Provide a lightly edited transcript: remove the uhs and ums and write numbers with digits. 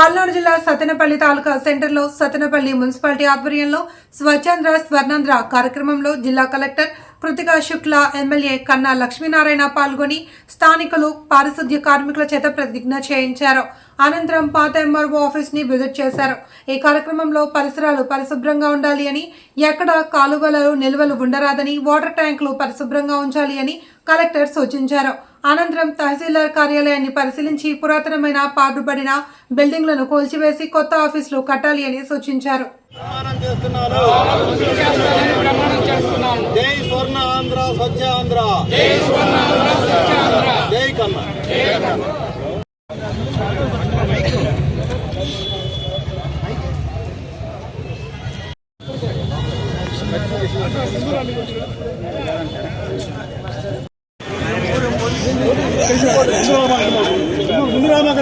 పల్నాడు జిల్లా సత్తెనపల్లి తాలూకా సెంటర్లో సత్తెనపల్లి మున్సిపాలిటీ ఆధ్వర్యంలో స్వచ్ఛంద్ర స్వర్ణాంధ్ర కార్యక్రమంలో జిల్లా కలెక్టర్ కృతికా శుక్లా, ఎమ్మెల్యే కన్నా లక్ష్మీనారాయణ పాల్గొని స్థానికులు పారిశుద్ధ్య కార్మికుల చేత ప్రతిజ్ఞ చేయించారు. అనంతరం పాత ఎంఆర్ఓ ఆఫీస్ ని విజిట్ చేశారు. ఈ కార్యక్రమంలో పరిసరాలు పరిశుభ్రంగా ఉండాలి అని, ఎక్కడ కాలువలలో నిల్వలు ఉండరాదని, వాటర్ ట్యాంకులు పరిశుభ్రంగా ఉంచాలి అని కలెక్టర్ సూచించారు. అనంతరం తహసీల్దార్ కార్యాలయాన్ని పరిశీలించి పురాతనమైన పాడుబడిన బిల్డింగ్లను కూల్చివేసి కొత్త ఆఫీసులు కట్టాలి అని సూచించారు. జై స్వర్ణ ఆంధ్ర, స్వచ్ఛ ఆంధ్ర, జై కన్నా. ముందు రామాక